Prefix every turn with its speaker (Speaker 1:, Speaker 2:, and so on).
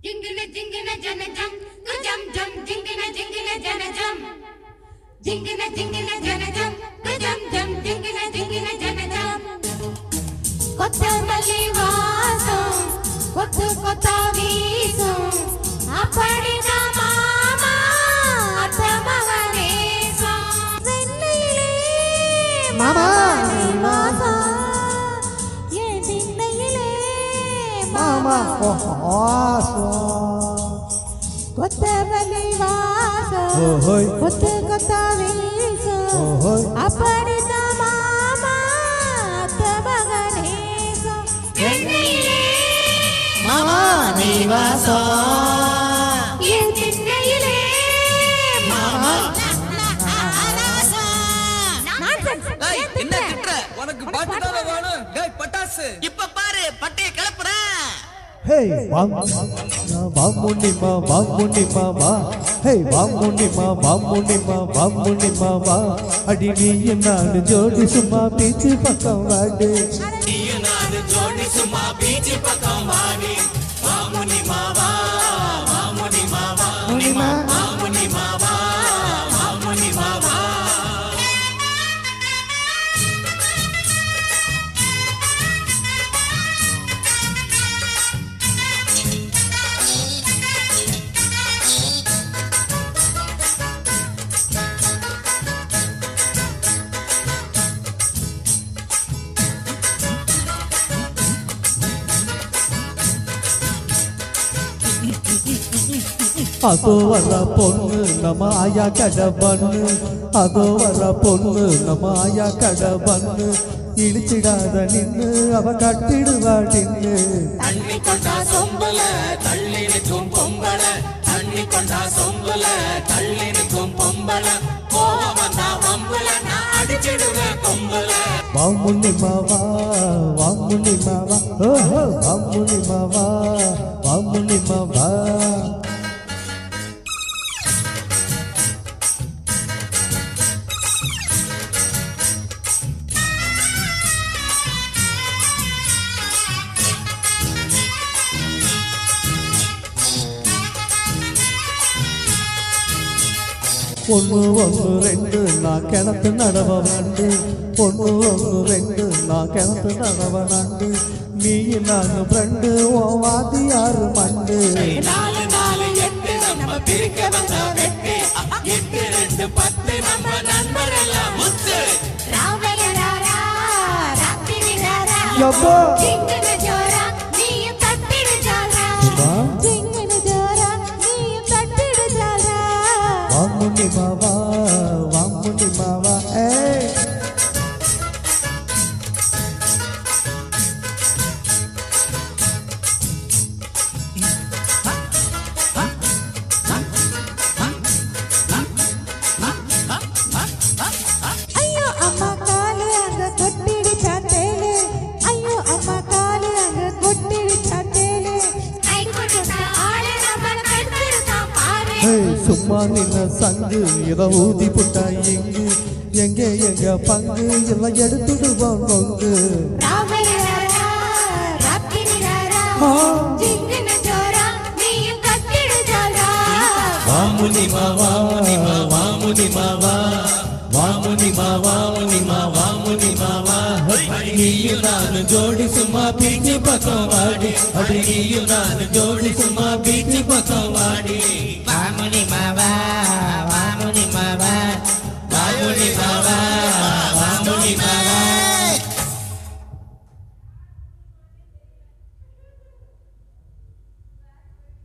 Speaker 1: Jingina jingina jana jam, go jam jam. Jingina jingina jana jam, jingina jingina jana jam, go jam jam. Jingina jingina jana jam. Kotta mali vaasam, kottu kotta veesam. Appadina mama, atta maganesam. Vennayile mama vaasam, ye vinnayile mama vaasam. Kotta mali vaasam, kottu kotta veesam. Appadina mama, atta maganesam. Vennayile
Speaker 2: மாமா நீவாசம்
Speaker 1: என் சின்னையிலே
Speaker 2: மாமா
Speaker 3: டேய் என்ன திட்ற உனக்கு பாட்டு தான் வேணும் டேய் பட்டாசு
Speaker 2: இப்ப பாரு பட்டைய கிளப்புறேன்
Speaker 4: Hey, Vamuni Mama, hey, Vamuni Mama, Adini and Jodi Suma Beach Pakavade.
Speaker 2: நீயும் நானும் ஜோடி சும்மா பீச் பக்கம் வாடி மாமுனி மாவா மாமுனி மாவா மாமுனி மாவா மாமுனி மாவா
Speaker 4: அதோ வர பொண்ணு நம்ம ஆயா கடை பண்ணு அதோ வர பொண்ணு நம்ம ஆயா கடை பண்ணு இழிச்சிடாத நின்னு அவ கட்டிடுவா நின்னு
Speaker 2: தண்ணி கொண்டா சொம்பல தள்ளி நிற்கும் பொம்பள தண்ணி கொண்டா சொம்பல தள்ளி நிற்கும் பொம்பள கோவம் வந்தா வம்புல நான் அடிச்சிடுவேன் பொம்பள
Speaker 4: வாமுனி மாவா ஓஹோ வாமுனி மாவா ஒன்று ஒன்று ரெண்டு நான் கிணத்து நடவ நண்டு ஒன்று ஒன்று ரெண்டு நான் கிணத்து நடவ நண்டு நீ நான் ஃப்ரெண்டு ஓ வாதியாரு மண்டு
Speaker 2: நாலு நாலு எட்டு நம்ம பிரிக்க வந்த வெட்டு எட்டு ரெண்டு பத்து நம்ம நண்பர் எல்லாம் முத்து
Speaker 1: ராவையராரா ராத்திரிராரா
Speaker 4: யப்பா
Speaker 1: ஜிங்கன ஜோரா நீயும் தட்டிடு ஜாலா ஜிங்கன ஜோரா நீயும் தட்டிடு ஜாலா
Speaker 4: வாமுனி மாவா ஏய்
Speaker 1: ஐயோ அம்மா காலு அங்க கொட்டிடு சாத்தேலே ஐயோ அம்மா காலு அங்க கொட்டிடு சாத்தேலே ஐ கொட்டுடா ஆளே நம்ம கெடுத்துடா பாரு
Speaker 4: ஏய் சும்மா நின்ன சங்கு இத ஊதி புட்டா எங்க பங்கு எல்லாம் எடுத்துடுவோம் நொங்கு
Speaker 1: ராவையராரா ராத்திரிராரா ஜிங்கன ஜோரா நீயும் தட்டிடு ஜாலா
Speaker 2: வாமுனி மாவா வாமுனி மாவா வாமுனி மாவா வாமுனி மாவா நீயும் நானும் ஜோடி சும்மா பீச்சு பக்கம் வாடி அப்படி நீயும் நானும் ஜோடி சும்மா பீச்சு பக்கம் வாடி வாமுனி மாவா